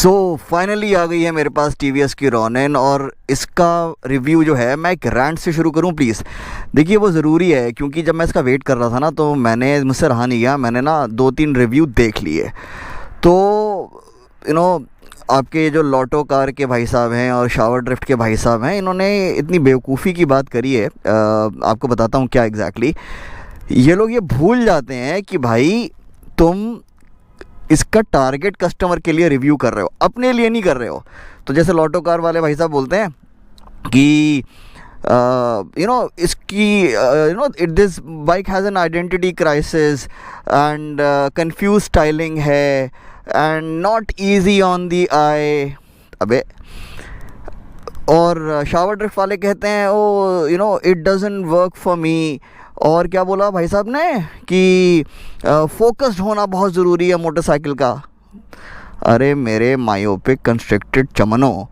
So finally आ गई है मेरे पास टीवीएस की रॉनेन, और इसका रिव्यू जो है मैं एक रैंट से शुरू करूं प्लीज़। देखिए वो ज़रूरी है क्योंकि जब मैं इसका वेट कर रहा था ना तो मुझसे रहा नहीं गया, मैंने ना 2-3 रिव्यू देख लिए। तो आपके जो लॉटो कार के भाई साहब हैं और शावर ड्रिफ्ट के भाई साहब हैं, इन्होंने इतनी बेवकूफ़ी की बात करी है। आपको बताता हूँ क्या एग्जैक्टली। ये लोग ये भूल जाते हैं कि भाई तुम इसका टारगेट कस्टमर के लिए रिव्यू कर रहे हो, अपने लिए नहीं कर रहे हो। तो जैसे लॉटो कार वाले भाई साहब बोलते हैं कि इसकी this bike has an identity crisis and confuse styling है and not easy on the eye. अबे, और शावर ड्रिफ्ट वाले कहते हैं oh it doesn't work for me. और क्या बोला भाई साहब ने कि फोकस्ड होना बहुत ज़रूरी है मोटरसाइकिल का। अरे मेरे मायोपिक कंस्ट्रक्टेड चमनो,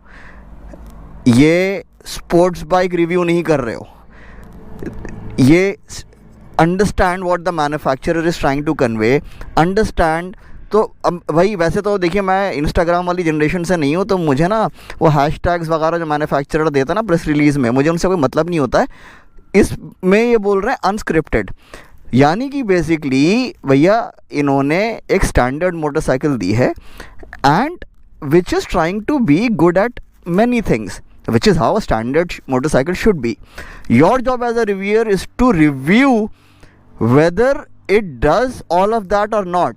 ये स्पोर्ट्स बाइक रिव्यू नहीं कर रहे हो। ये understand what the manufacturer is trying to convey, understand. तो अब भाई वैसे तो देखिए मैं इंस्टाग्राम वाली जनरेशन से नहीं हूँ, तो मुझे ना वो हैशटैग्स वगैरह जो मैन्युफैक्चरर देता है ना प्रेस रिलीज़ में, मुझे उनसे कोई मतलब नहीं होता है। इसमें ये बोल रहे हैं अनस्क्रिप्टेड, यानी कि बेसिकली भैया इन्होंने एक स्टैंडर्ड मोटरसाइकिल दी है and which is trying to be good at many things, which is how a standard motorcycle should be. Your job as a reviewer is to review whether it does all of that or not.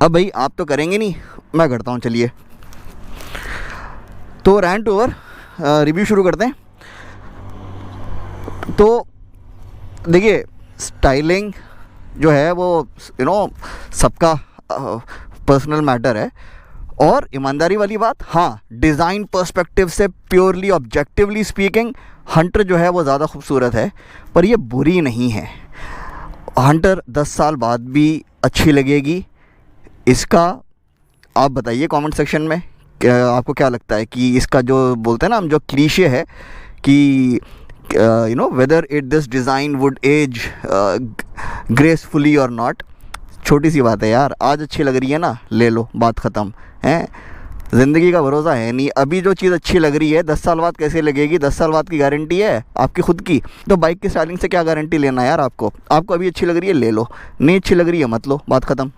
अब भाई आप तो करेंगे नहीं, मैं करता हूँ। चलिए तो रैंट ओवर, रिव्यू शुरू करते हैं। तो देखिए स्टाइलिंग जो है वो सबका पर्सनल मैटर है, और ईमानदारी वाली बात, हाँ डिज़ाइन पर्सपेक्टिव से प्योरली ऑब्जेक्टिवली स्पीकिंग हंटर जो है वो ज़्यादा खूबसूरत है, पर ये बुरी नहीं है। हंटर 10 साल बाद भी अच्छी लगेगी। इसका आप बताइए कमेंट सेक्शन में आपको क्या लगता है कि इसका जो बोलते हैं ना हम, जो क्लीशे है कि whether it this design would age gracefully और नॉट। छोटी सी बात है यार, आज अच्छी लग रही है ना, ले लो, बात ख़त्म है। ज़िंदगी का भरोसा है नहीं, अभी जो चीज़ अच्छी लग रही है 10 साल बाद कैसे लगेगी, 10 साल बाद की गारंटी है आपकी खुद की। तो बाइक की स्टाइलिंग से क्या गारंटी लेना है यार आपको अभी अच्छी लग रही है ले लो, नहीं अच्छी लग रही है मत लो, बात ख़त्म।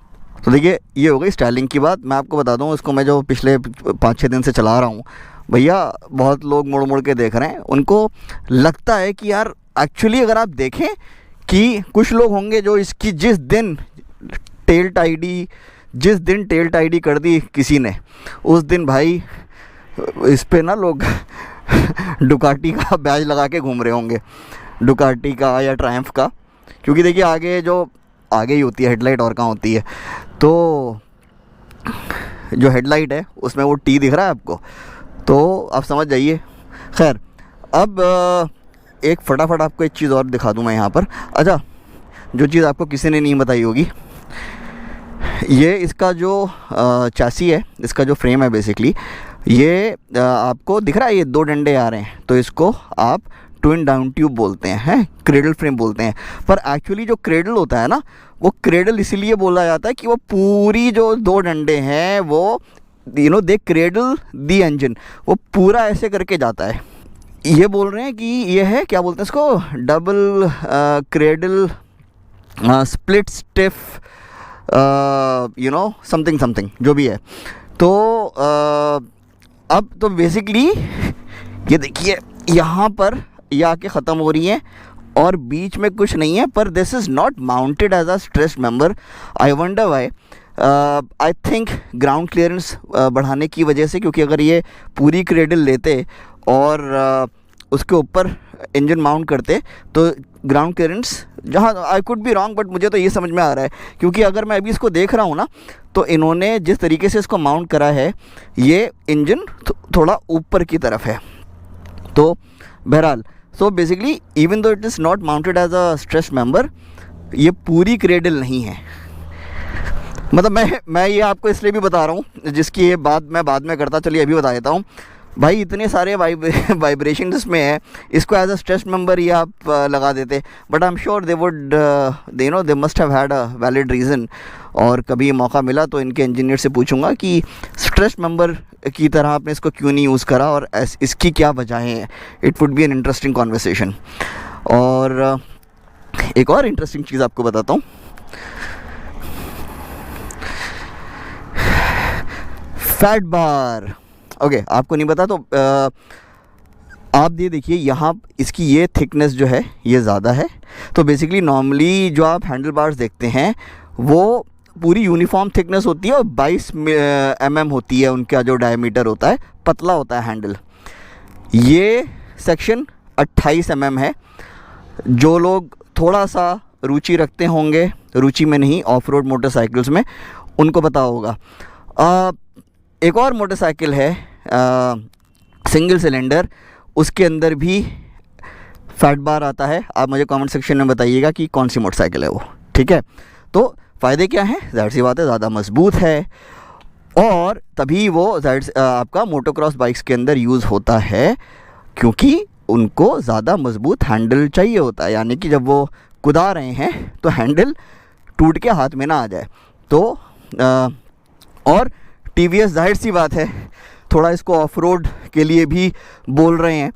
तो देखिए ये हो गई स्टाइलिंग की बात। मैं आपको बता दूँ, इसको मैं जो पिछले 5-6 दिन से चला रहा हूँ भैया, बहुत लोग मुड़ मुड़ के देख रहे हैं। उनको लगता है कि यार एक्चुअली अगर आप देखें कि कुछ लोग होंगे जो इसकी जिस दिन टेल टाइडी कर दी किसी ने, उस दिन भाई इस पे ना लोग डुकाटी का बैज लगा के घूम रहे होंगे, डुकाटी का या ट्रायम्फ का। क्योंकि देखिए आगे ही होती है हेडलाइट, और कहाँ होती है। तो जो हेडलाइट है उसमें वो टी दिख रहा है आपको, तो आप समझ जाइए। खैर अब एक फटाफट आपको एक चीज़ और दिखा दूँ मैं यहाँ पर। अच्छा, जो चीज़ आपको किसी ने नहीं बताई होगी, ये इसका जो चैसी है, इसका जो फ्रेम है बेसिकली, ये आपको दिख रहा है, ये 2 डंडे आ रहे हैं, तो इसको आप ट्विन डाउन ट्यूब बोलते हैं, क्रेडल फ्रेम बोलते हैं। पर एक्चुअली जो क्रेडल होता है ना, वो क्रेडल इसीलिए बोला जाता है कि वो पूरी जो 2 डंडे हैं वो दे क्रेडल दी इंजन, वो पूरा ऐसे करके जाता है। ये बोल रहे हैं कि ये है, क्या बोलते हैं इसको, double cradle split stiff something जो भी है। तो अब तो बेसिकली ये देखिए यहाँ पर ये आके ख़त्म हो रही है और बीच में कुछ नहीं है, पर this is not mounted as a stressed member. I wonder why. I think ground clearance बढ़ाने की वजह से, क्योंकि अगर ये पूरी क्रेडल लेते और उसके ऊपर इंजन माउंट करते तो ग्राउंड क्लियरेंस, जहाँ I could be wrong, but मुझे तो ये समझ में आ रहा है, क्योंकि अगर मैं अभी इसको देख रहा हूँ ना, तो इन्होंने जिस तरीके से इसको माउंट करा है, ये इंजन थोड़ा ऊपर की तरफ है। तो बहरहाल, so basically even though it is not mounted as a stress member, ये पूरी क्रेडल नहीं है। मतलब मैं ये आपको इसलिए भी बता रहा हूँ, जिसकी ये बात मैं बाद में करता, चलिए अभी बता देता हूँ। भाई इतने सारे वाइब्रेशन इसमें है, इसको एज अ स्ट्रेस मेंबर ही आप लगा देते, but I am sure they would they must have had a valid reason. और कभी मौका मिला तो इनके इंजीनियर से पूछूंगा कि स्ट्रेस मेंबर की तरह आपने इसको क्यों नहीं यूज़ करा और इसकी क्या वजहें हैं। It would be an interesting conversation. और एक और इंटरेस्टिंग चीज़ आपको बताता हूँ, फैट बार। ओके, आपको नहीं पता तो आप ये देखिए यहाँ इसकी ये थिकनेस जो है ये ज़्यादा है। तो बेसिकली नॉर्मली जो आप हैंडल बार्स देखते हैं वो पूरी यूनिफॉर्म थिकनेस होती है और 22 mm होती है उनका जो डायमीटर होता है, पतला होता है हैंडल। ये सेक्शन 28 mm है। जो लोग थोड़ा सा रुचि रखते होंगे, रुचि में नहीं ऑफ रोड मोटरसाइकिल्स में, उनको पता होगा। एक और मोटरसाइकिल है सिंगल सिलेंडर, उसके अंदर भी फैट बार आता है। आप मुझे कमेंट सेक्शन में बताइएगा कि कौन सी मोटरसाइकिल है वो, ठीक है। तो फ़ायदे क्या हैं? ज़ाहिर सी बात है ज़्यादा मजबूत है और तभी वो आपका मोटोक्रॉस बाइक्स के अंदर यूज़ होता है, क्योंकि उनको ज़्यादा मजबूत हैंडल चाहिए होता है। यानी कि जब वो कुदा रहे हैं तो हैंडल टूट के हाथ में ना आ जाए। तो और टीवीएस ज़ाहिर सी बात है थोड़ा इसको ऑफ रोड के लिए भी बोल रहे हैं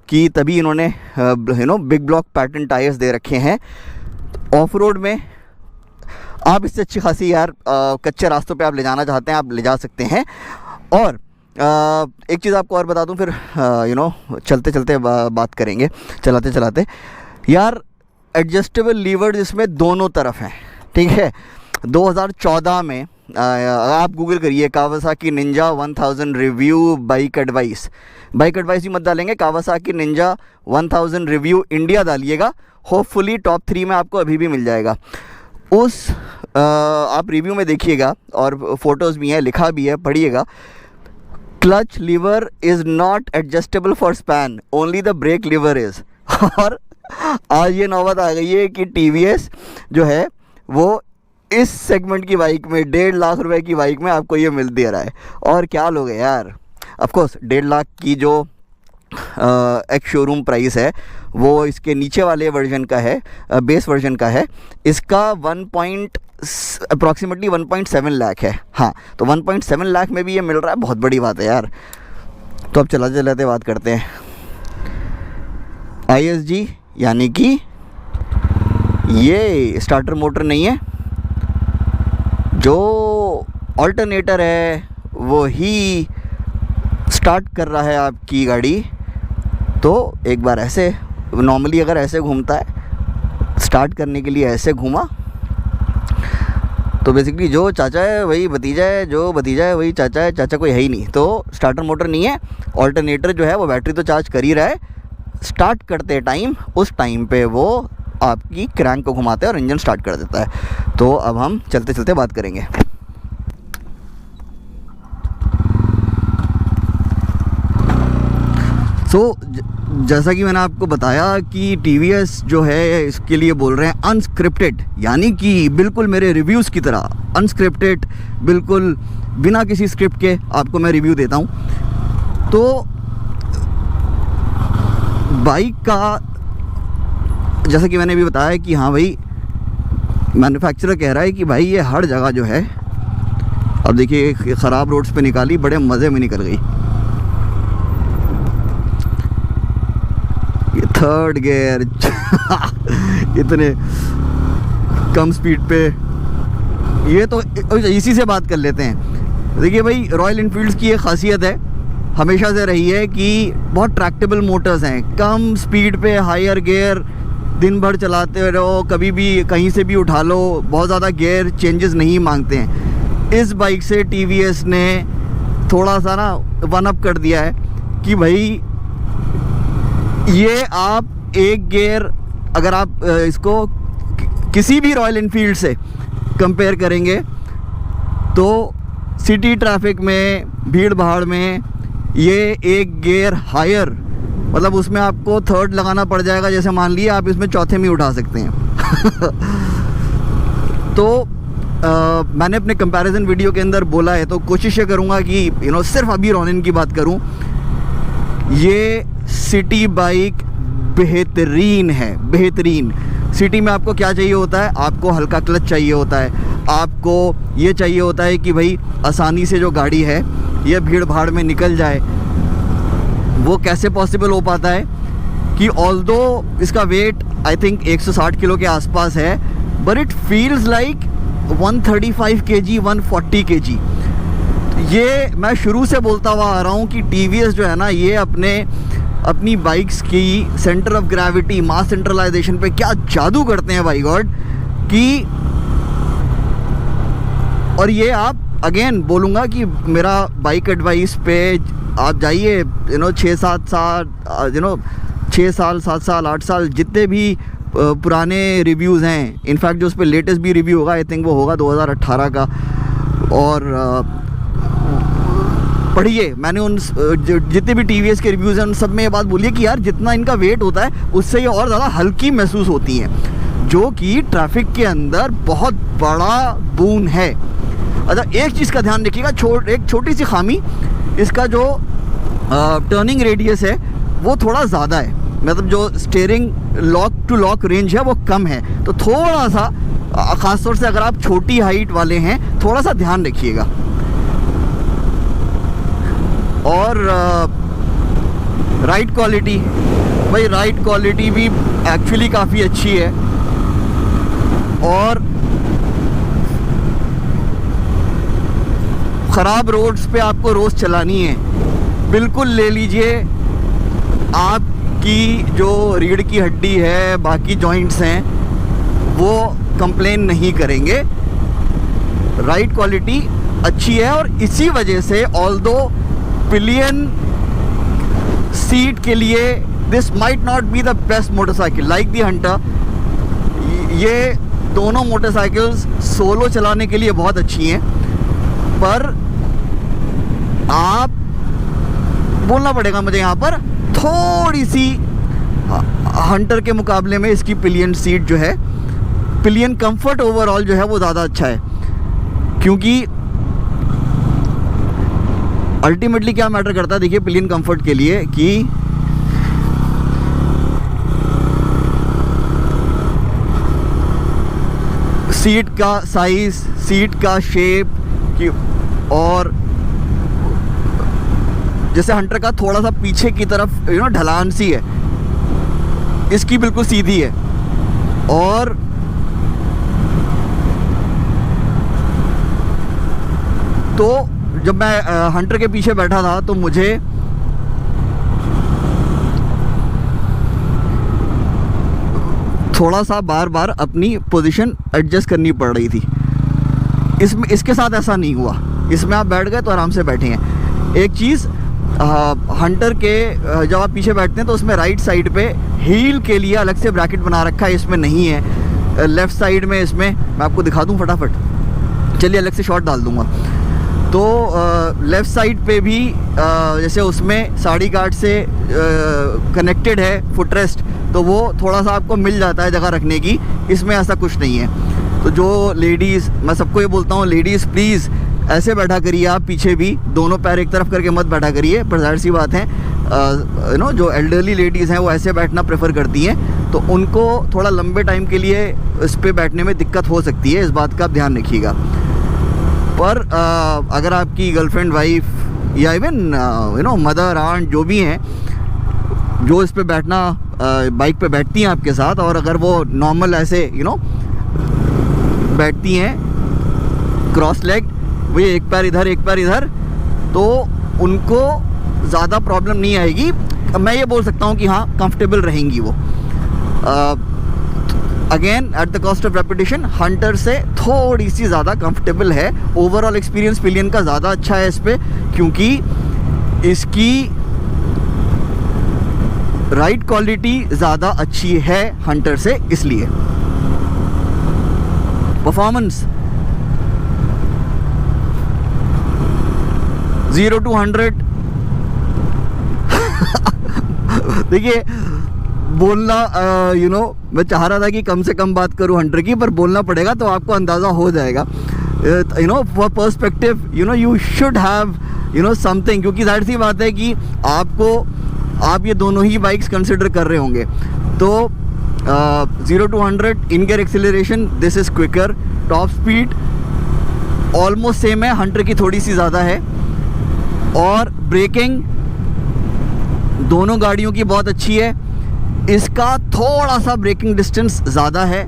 कि तभी इन्होंने बिग ब्लॉक पैटर्न टायर्स दे रखे हैं। ऑफ रोड में आप इससे अच्छी खासी यार कच्चे रास्तों पे आप ले जाना चाहते हैं, आप ले जा सकते हैं। और एक चीज़ आपको और बता दूं, फिर चलते चलते बात करेंगे, चलाते चलाते। यार एडजस्टेबल लीवर्स इसमें दोनों तरफ हैं, ठीक है। 2014 में आप गूगल करिए Kawasaki Ninja 1000 review bike advice ही मत डालेंगे, कावासाकी निंजा 1000 रिव्यू इंडिया डालिएगा। होपफुली टॉप 3 में आपको अभी भी मिल जाएगा। उस आप रिव्यू में देखिएगा और फोटोज़ भी हैं, लिखा भी है, पढ़िएगा। Clutch lever is not adjustable for span, only the brake lever is. और आज ये नौबत आ गई है कि टीवीएस जो है वो इस सेगमेंट की बाइक में 1.5 लाख रुपए की बाइक में आपको ये मिल दे रहा है। और क्या लोग हैं यार, ऑफ कोर्स 1.5 लाख की जो एक शोरूम प्राइस है वो इसके नीचे वाले वर्जन का है, बेस वर्जन का है। इसका अप्रॉक्सीमेटली 1.7 लाख है। हाँ, तो 1.7 लाख में भी ये मिल रहा है, बहुत बड़ी बात है यार। तो अब चलाते चलाते बात करते हैं। ISG यानी कि ये स्टार्टर मोटर नहीं है, जो ऑल्टरनेटर है वो ही स्टार्ट कर रहा है आपकी गाड़ी। तो एक बार ऐसे नॉर्मली अगर ऐसे घूमता है, स्टार्ट करने के लिए ऐसे घूमा तो बेसिकली जो चाचा है वही भतीजा है, जो भतीजा है वही चाचा है, चाचा कोई है ही नहीं। तो स्टार्टर मोटर नहीं है, ऑल्टरनेटर जो है वो बैटरी तो चार्ज कर ही रहा है। स्टार्ट करते टाइम उस टाइम पे वो आपकी क्रैंक को घुमाता है और इंजन स्टार्ट कर देता है। तो अब हम चलते चलते बात करेंगे। जैसा कि मैंने आपको बताया कि TVS जो है इसके लिए बोल रहे हैं अनस्क्रिप्टेड, यानी कि बिल्कुल मेरे रिव्यूज़ की तरह अनस्क्रिप्टेड, बिल्कुल बिना किसी स्क्रिप्ट के आपको मैं रिव्यू देता हूँ। तो बाइक का जैसा कि मैंने भी बताया कि हाँ भाई, मैन्युफैक्चरर कह रहा है कि भाई ये हर जगह जो है, अब देखिए ख़राब रोड्स पे निकाली, बड़े मज़े में निकल गई। ये थर्ड गियर इतने कम स्पीड पे, ये तो इसी से बात कर लेते हैं। देखिए भाई, रॉयल इनफील्ड्स की एक ख़ासियत है, हमेशा से रही है कि बहुत ट्रैक्टेबल मोटर्स हैं। कम स्पीड पे हायर गियर दिन भर चलाते रहो, कभी भी कहीं से भी उठा लो, बहुत ज़्यादा गियर चेंजेस नहीं मांगते हैं। इस बाइक से TVS ने थोड़ा सा ना वन अप कर दिया है कि भाई ये आप एक गियर, अगर आप इसको किसी भी रॉयल इनफील्ड से कंपेयर करेंगे तो सिटी ट्रैफिक में, भीड़ भाड़ में ये एक गियर हायर, मतलब उसमें आपको थर्ड लगाना पड़ जाएगा। जैसे मान लिए आप इसमें चौथे में उठा सकते हैं। तो मैंने अपने कंपैरिजन वीडियो के अंदर बोला है, तो कोशिश ये करूँगा कि सिर्फ अभी रॉनिन की बात करूँ ये सिटी बाइक बेहतरीन है, बेहतरीन। सिटी में आपको क्या चाहिए होता है, आपको हल्का क्लच चाहिए होता है, आपको ये चाहिए होता है कि भाई आसानी से जो गाड़ी है ये भीड़ भाड़ में निकल जाए। वो कैसे पॉसिबल हो पाता है कि ऑल्दो इसका वेट आई थिंक 160 किलो के आसपास है, but it feels like 135 kg 140 kg। ये मैं शुरू से बोलता हुआ आ रहा हूँ कि TVS जो है ना, ये अपनी बाइक्स की centre of gravity, mass centralisation पे क्या जादू करते हैं भाई गॉड कि। और ये आप अगेन बोलूँगा कि मेरा बाइक एडवाइस पे आप जाइए, 6-7 साल 6 साल 7 साल 8 साल जितने भी पुराने रिव्यूज़ हैं, इनफैक्ट जो उस पर लेटेस्ट भी रिव्यू होगा आई थिंक वो होगा 2018 का, और पढ़िए। मैंने उन जितने भी TVS के रिव्यूज़ हैं उन सब में ये बात बोली है कि यार जितना इनका वेट होता है उससे ये और ज़्यादा हल्की महसूस होती हैं, जो कि ट्रैफिक के अंदर बहुत बड़ा बून है। अच्छा, एक चीज़ का ध्यान रखिएगा, एक छोटी सी खामी, इसका जो टर्निंग रेडियस है वो थोड़ा ज़्यादा है, मतलब जो steering lock to lock range है वो कम है, तो थोड़ा सा ख़ासतौर से अगर आप छोटी हाइट वाले हैं थोड़ा सा ध्यान रखिएगा। और राइड क्वालिटी, भाई राइड क्वालिटी भी एक्चुअली काफ़ी अच्छी है, और ख़राब रोड्स पे आपको रोज़ चलानी है, बिल्कुल ले लीजिए। आपकी जो रीढ़ की हड्डी है, बाकी जॉइंट्स हैं, वो कंप्लेन नहीं करेंगे। राइड क्वालिटी अच्छी है, और इसी वजह से ऑल्दो पिलियन सीट के लिए this might not be the best motorcycle like the Hunter. ये दोनों मोटरसाइकिल्स सोलो चलाने के लिए बहुत अच्छी हैं, पर आप बोलना पड़ेगा मुझे यहाँ पर, थोड़ी सी हंटर के मुकाबले में इसकी पिलियन सीट जो है, पिलियन कंफर्ट ओवरऑल जो है वो ज़्यादा अच्छा है। क्योंकि अल्टीमेटली क्या मैटर करता है, देखिए पिलियन कंफर्ट के लिए कि सीट का साइज़, सीट का शेप की, और जैसे हंटर का थोड़ा सा पीछे की तरफ ढलान सी है, इसकी बिल्कुल सीधी है। और तो जब मैं हंटर के पीछे बैठा था तो मुझे थोड़ा सा बार बार अपनी पोजीशन एडजस्ट करनी पड़ रही थी। इसके साथ ऐसा नहीं हुआ, इसमें आप बैठ गए तो आराम से बैठे हैं। एक चीज़, हंटर के जब आप पीछे बैठते हैं तो उसमें राइट साइड पे हील के लिए अलग से ब्रैकेट बना रखा है, इसमें नहीं है। लेफ़्ट साइड में इसमें मैं आपको दिखा दूं फटाफट, चलिए अलग से शॉट डाल दूंगा। तो लेफ़्ट साइड पे भी जैसे उसमें साड़ी गार्ड से कनेक्टेड है फुटरेस्ट, तो वो थोड़ा सा आपको मिल जाता है जगह रखने की, इसमें ऐसा कुछ नहीं है। तो जो लेडीज़, मैं सबको ये बोलता हूँ, लेडीज़ प्लीज़ ऐसे बैठा करिए, आप पीछे भी दोनों पैर एक तरफ करके मत बैठा करिए। पर जाहिर सी बात है जो एल्डरली लेडीज़ हैं वो ऐसे बैठना प्रेफर करती हैं, तो उनको थोड़ा लंबे टाइम के लिए इस पर बैठने में दिक्कत हो सकती है, इस बात का आप ध्यान रखिएगा। पर अगर आपकी गर्लफ्रेंड, वाइफ या इवन मदर, आंट जो भी हैं, जो इस पे बैठना बाइक पे बैठती हैं आपके साथ, और अगर वो नॉर्मल ऐसे बैठती हैं क्रॉस लेग, वो एक पैर इधर एक पैर इधर, तो उनको ज़्यादा प्रॉब्लम नहीं आएगी। मैं ये बोल सकता हूँ कि हाँ कंफर्टेबल रहेंगी वो। Again at the cost of reputation, Hunter से थोड़ी सी ज़्यादा कंफर्टेबल है। ओवरऑल एक्सपीरियंस पिलियन का ज़्यादा अच्छा है इस पर, क्योंकि इसकी राइड क्वालिटी ज़्यादा अच्छी है हंटर से, इसलिए। परफॉर्मेंस 0 to 100 देखिए बोलना मैं चाह रहा था कि कम से कम बात करूं हंटर की, पर बोलना पड़ेगा तो आपको अंदाज़ा हो जाएगा। For perspective you should have something, क्योंकि जाहिर सी बात है कि आपको आप ये दोनों ही बाइक्स कंसिडर कर रहे होंगे। तो 0 to 100 in gear acceleration, this is quicker. Top speed almost same है, हंटर की थोड़ी सी ज़्यादा है। और ब्रेकिंग दोनों गाड़ियों की बहुत अच्छी है। इसका थोड़ा सा ब्रेकिंग डिस्टेंस ज़्यादा है,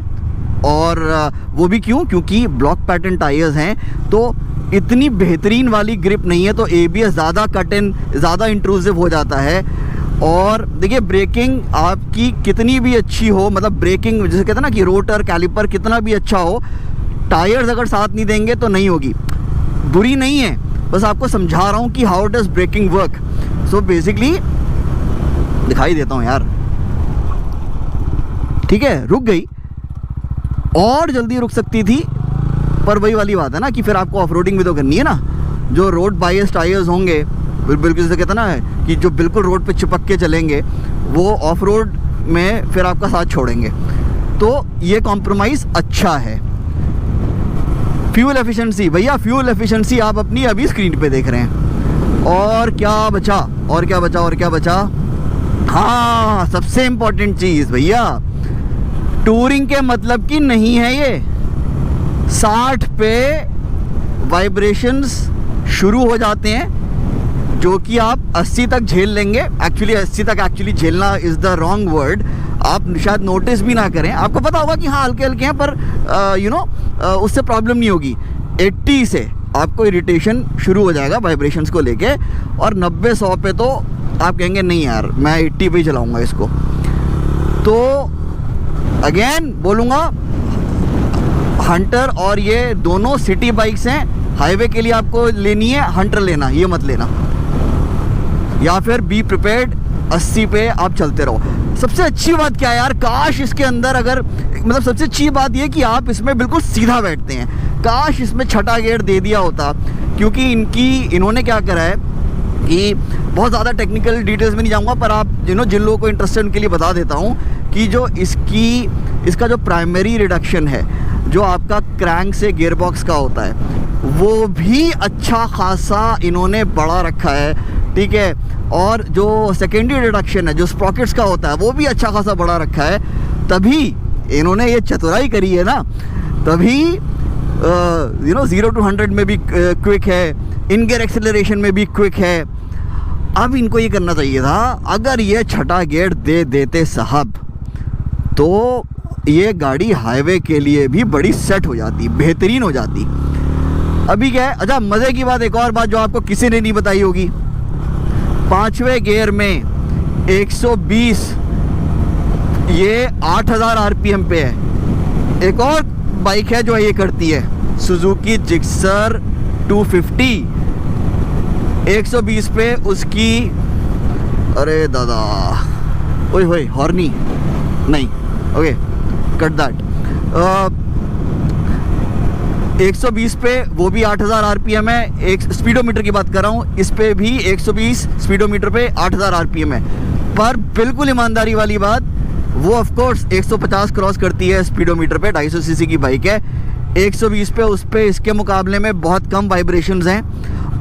और वो भी क्यों? क्योंकि ब्लॉक पैटर्न टायर्स हैं, तो इतनी बेहतरीन वाली ग्रिप नहीं है, तो ABS ज़्यादा कट इन, ज़्यादा इंट्रूसिव हो जाता है। और देखिए ब्रेकिंग आपकी कितनी भी अच्छी हो, मतलब ब्रेकिंग जैसे कहते हैं ना कि रोटर कैलिपर कितना भी अच्छा हो, टायर्स अगर साथ नहीं देंगे तो नहीं होगी। बुरी नहीं है, बस आपको समझा रहा हूँ कि how does braking work. So basically दिखाई देता हूँ यार, ठीक है, रुक गई, और जल्दी रुक सकती थी, पर वही वाली बात है ना कि फिर आपको ऑफ रोडिंग भी तो करनी है ना। जो रोड बायस टायर्स होंगे, बिल्कुल जैसे कहते हैं ना कि जो बिल्कुल रोड पे चिपक के चलेंगे, वो ऑफ रोड में फिर आपका साथ छोड़ेंगे। तो ये कॉम्प्रोमाइज़ अच्छा है। फ्यूल एफिशिएंसी, भैया फ्यूल एफिशिएंसी आप अपनी अभी स्क्रीन पे देख रहे हैं। और क्या बचा, और क्या बचा, और क्या बचा? हाँ, सबसे इम्पोर्टेंट चीज़ भैया, टूरिंग के मतलब की नहीं है ये। 60 पे वाइब्रेशंस शुरू हो जाते हैं, जो कि आप 80 तक झेल लेंगे। एक्चुअली 80 तक एक्चुअली झेलना इज़ द रॉन्ग वर्ड, आप शायद नोटिस भी ना करें, आपको पता होगा कि हाँ हल्के हल्के हैं, पर उससे प्रॉब्लम नहीं होगी। 80 से आपको इरिटेशन शुरू हो जाएगा वाइब्रेशंस को लेके, और 90-100 पे तो आप कहेंगे नहीं यार मैं 80 पे ही चलाऊँगा इसको। तो अगेन बोलूँगा, हंटर और ये दोनों सिटी बाइक्स हैं। हाईवे के लिए आपको लेनी है, हंटर लेना, ये मत लेना, या फिर बी प्रिपेयर्ड 80 पे आप चलते रहो। सबसे अच्छी बात क्या है यार, काश इसके अंदर अगर, मतलब सबसे अच्छी बात ये कि आप इसमें बिल्कुल सीधा बैठते हैं। काश इसमें छठा गियर दे दिया होता, क्योंकि इन्होंने क्या करा है कि बहुत ज़्यादा टेक्निकल डिटेल्स में नहीं जाऊँगा, पर आप जिन लोगों को इंटरेस्टेड उनके लिए बता देता हूँ कि जो इसका जो प्राइमरी रिडक्शन है, जो आपका क्रैंक से गियर बॉक्स का होता है, वो भी अच्छा खासा इन्होंने बड़ा रखा है, ठीक है। और जो सेकेंडरी रिडक्शन है, जो स्प्रॉकेट्स का होता है, वो भी अच्छा खासा बड़ा रखा है। तभी इन्होंने ये चतुराई करी है ना, तभी 0 to 100 में भी क्विक है, इन गियर एक्सेलरेशन में भी क्विक है। अब इनको ये करना चाहिए था, अगर ये छठा गियर दे देते साहब, तो ये गाड़ी हाईवे के लिए भी बड़ी सेट हो जाती, बेहतरीन हो जाती। अभी क्या है, अच्छा मज़े की बात, एक और बात जो आपको किसी ने नहीं बताई होगी, 5वें गियर में 120, ये 8000 RPM पे है। एक और बाइक है जो ये करती है, सुजुकी जिक्सर 250, 120 पे उसकी, अरे दादा, ओए हॉर्नी नहीं, ओके कट दैट। 120 पे वो भी 8000 RPM है। एक स्पीडोमीटर की बात कर रहा हूँ, इस पे भी 120 स्पीडोमीटर पे 8000 RPM है। पर बिल्कुल ईमानदारी वाली बात, वो ऑफ कोर्स 150 क्रॉस करती है स्पीडोमीटर पे, 250 सीसी की बाइक है। 120 पे उस पे इसके मुकाबले में बहुत कम वाइब्रेशंस हैं,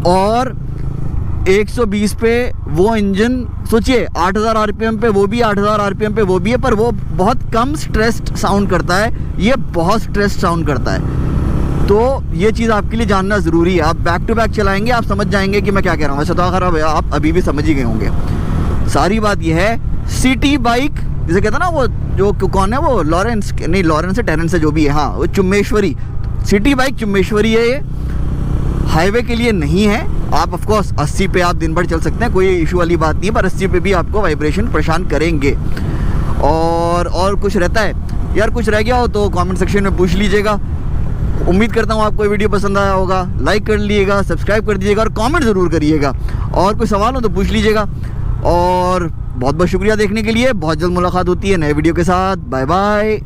और 120 पे वो इंजन सोचिए 8000 RPM पे वो भी, 8000 RPM पे वो भी है, पर वो बहुत कम स्ट्रेस्ड साउंड करता है, ये बहुत स्ट्रेस्ड साउंड करता है। तो ये चीज़ आपके लिए जानना ज़रूरी है। आप बैक टू बैक चलाएंगे, आप समझ जाएंगे कि मैं क्या कह रहा हूँ। वैसे तो अगर आप अभी भी समझ ही गए होंगे। सारी बात ये है, सिटी बाइक जिसे कहते हैं ना, वो जो कौन है वो, लॉरेंस है, टेरेंस है, जो भी है, हाँ वो चुम्मेश्वरी, सिटी बाइक चुम्मेश्वरी है। ये हाईवे के लिए नहीं है। आप ऑफ कोर्स 80 पे आप दिन भर चल सकते हैं, कोई इशू वाली बात नहीं है, पर 80 पे भी आपको वाइब्रेशन परेशान करेंगे। और कुछ रहता है यार, कुछ रह गया हो तो कमेंट सेक्शन में पूछ लीजिएगा। उम्मीद करता हूँ आपको वीडियो पसंद आया होगा। लाइक कर लीजिएगा, सब्सक्राइब कर दीजिएगा, और कमेंट ज़रूर करिएगा। और कोई सवाल हो तो पूछ लीजिएगा। और बहुत बहुत शुक्रिया देखने के लिए। बहुत जल्द मुलाकात होती है नए वीडियो के साथ। Bye bye.